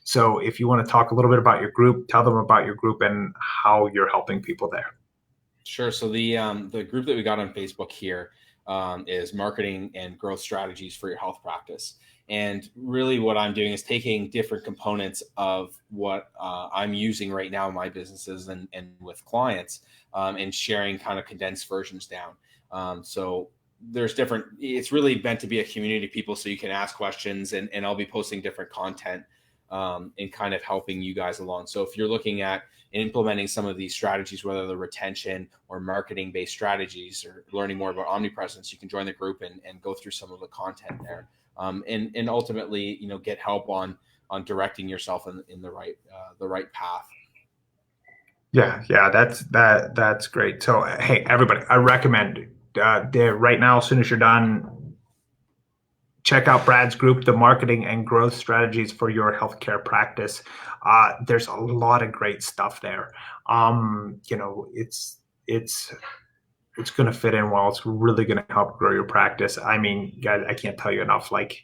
So if you want to talk a little bit about your group, tell them about your group and how you're helping people there. Sure. So the group that we got on Facebook here is marketing and growth strategies for your health practice. And really what I'm doing is taking different components of what I'm using right now in my businesses and with clients and sharing kind of condensed versions down. So there's different, it's really meant to be a community of people so you can ask questions and I'll be posting different content and kind of helping you guys along. So if you're looking at implementing some of these strategies, whether they're retention or marketing based strategies or learning more about omnipresence, you can join the group and go through some of the content there. And ultimately, get help on directing yourself in the right path. Yeah, that's great. So hey, everybody, I recommend right now, as soon as you're done, check out Brad's group, the marketing and growth strategies for your healthcare practice. There's a lot of great stuff there. It's going to fit in well. It's really going to help grow your practice. I mean, guys, I can't tell you enough. Like,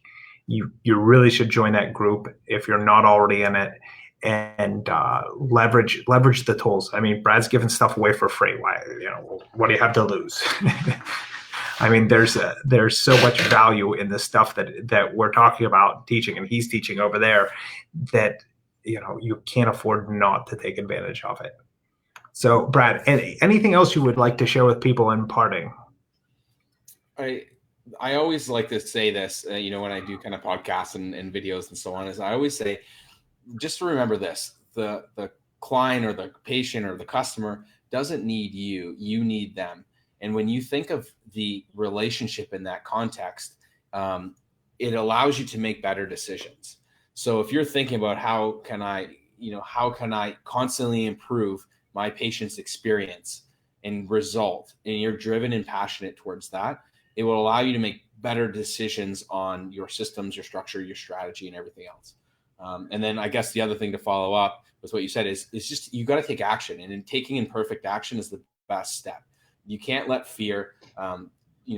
you really should join that group if you're not already in it, and leverage the tools. I mean, Brad's giving stuff away for free. Why? What do you have to lose? I mean, there's so much value in the stuff that we're talking about teaching, and he's teaching over there, that you can't afford not to take advantage of it. So, Brad, anything else you would like to share with people in parting? I always like to say this, when I do kind of podcasts and videos and so on, is I always say, just remember this: the client or the patient or the customer doesn't need you; you need them. And when you think of the relationship in that context, it allows you to make better decisions. So if you're thinking about how can I constantly improve my patient's experience and result, and you're driven and passionate towards that, it will allow you to make better decisions on your systems, your structure, your strategy, and everything else. And then I guess the other thing to follow up with what you said is just, you got to take action, and in taking imperfect action is the best step. You can't let fear,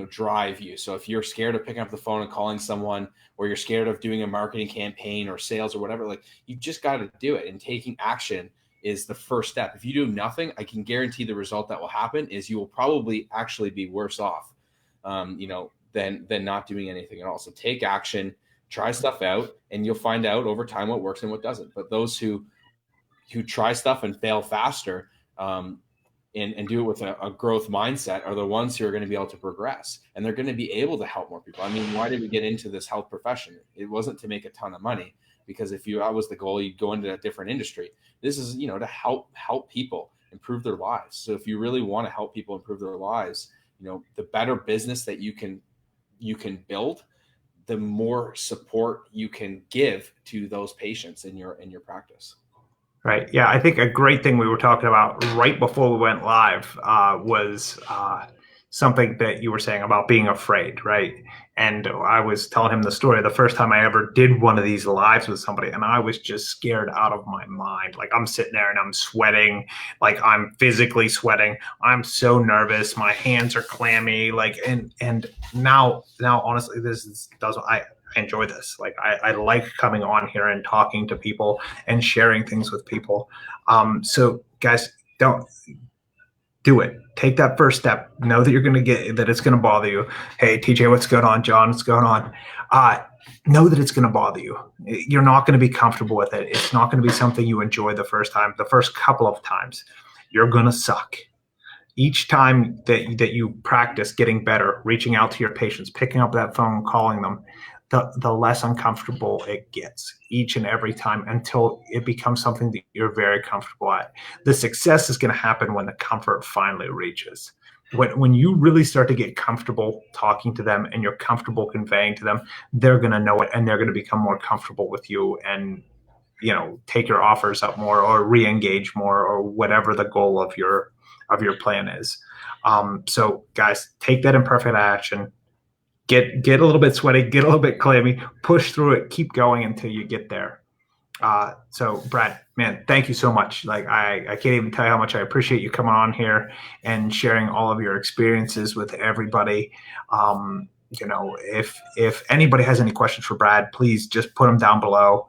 drive you. So if you're scared of picking up the phone and calling someone, or you're scared of doing a marketing campaign or sales or whatever, like, you just got to do it. And taking action is the first step. If you do nothing, I can guarantee the result that will happen is you will probably actually be worse off, than not doing anything at all. So take action, try stuff out, and you'll find out over time what works and what doesn't. But those who try stuff and fail faster, and do it with a growth mindset are the ones who are going to be able to progress, and they're going to be able to help more people. I mean, why did we get into this health profession? It wasn't to make a ton of money, because if that was the goal, you'd go into a different industry. This is, to help people improve their lives. So if you really want to help people improve their lives, the better business that you can build, the more support you can give to those patients in your practice. Right. Yeah, I think a great thing we were talking about right before we went live was something that you were saying about being afraid, right? And I was telling him the story the first time I ever did one of these lives with somebody, and I was just scared out of my mind. Like I'm sitting there and I'm sweating, like I'm physically sweating. I'm so nervous. My hands are clammy. Like and now honestly, doesn't I enjoy this. Like I like coming on here and talking to people and sharing things with people. So guys, don't do it. Take that first step. Know that you're going to get that it's going to bother you. Hey, TJ, what's going on? John, what's going on? Know that it's going to bother you. You're not going to be comfortable with it. It's not going to be something you enjoy the first time. The first couple of times, you're going to suck. Each time that you practice getting better, reaching out to your patients, picking up that phone, calling them, the less uncomfortable it gets each and every time until it becomes something that you're very comfortable at. The success is going to happen when the comfort finally reaches. When you really start to get comfortable talking to them and you're comfortable conveying to them, they're going to know it and they're going to become more comfortable with you and, you know, take your offers up more or re-engage more or whatever the goal of your plan is. So guys, take that imperfect action. Get a little bit sweaty, get a little bit clammy, push through it, keep going until you get there. So Brad, man, thank you so much. Like I can't even tell you how much I appreciate you coming on here and sharing all of your experiences with everybody. You know, if anybody has any questions for Brad, please just put them down below.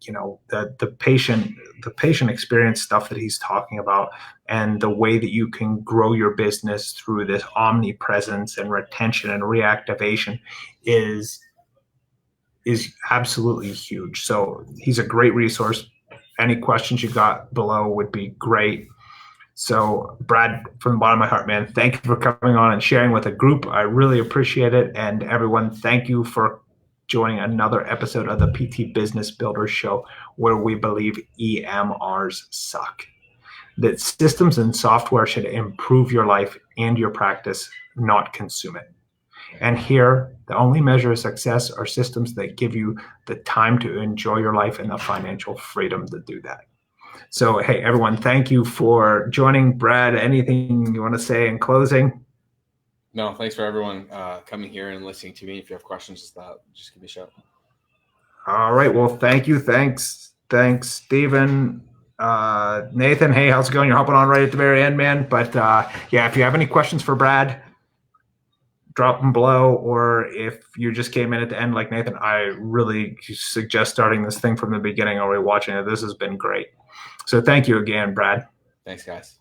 You know, the patient experience stuff that he's talking about and the way that you can grow your business through this omnipresence and retention and reactivation is absolutely huge. So he's a great resource. Any questions you got below would be great. So Brad, from the bottom of my heart, man, thank you for coming on and sharing with a group. I really appreciate it. And everyone, thank you for joining another episode of the PT Business Builder Show, where we believe EMRs suck. That systems and software should improve your life and your practice, not consume it. And here, the only measure of success are systems that give you the time to enjoy your life and the financial freedom to do that. So, hey, everyone, thank you for joining. Brad, anything you want to say in closing? No, thanks for everyone coming here and listening to me. If you have questions, just give me a shout. All right. Well, thank you. Thanks, Stephen. Nathan, hey, how's it going? You're hopping on right at the very end, man. But yeah, if you have any questions for Brad, drop them below. Or if you just came in at the end like Nathan, I really suggest starting this thing from the beginning or watching it. This has been great. So thank you again, Brad. Thanks, guys.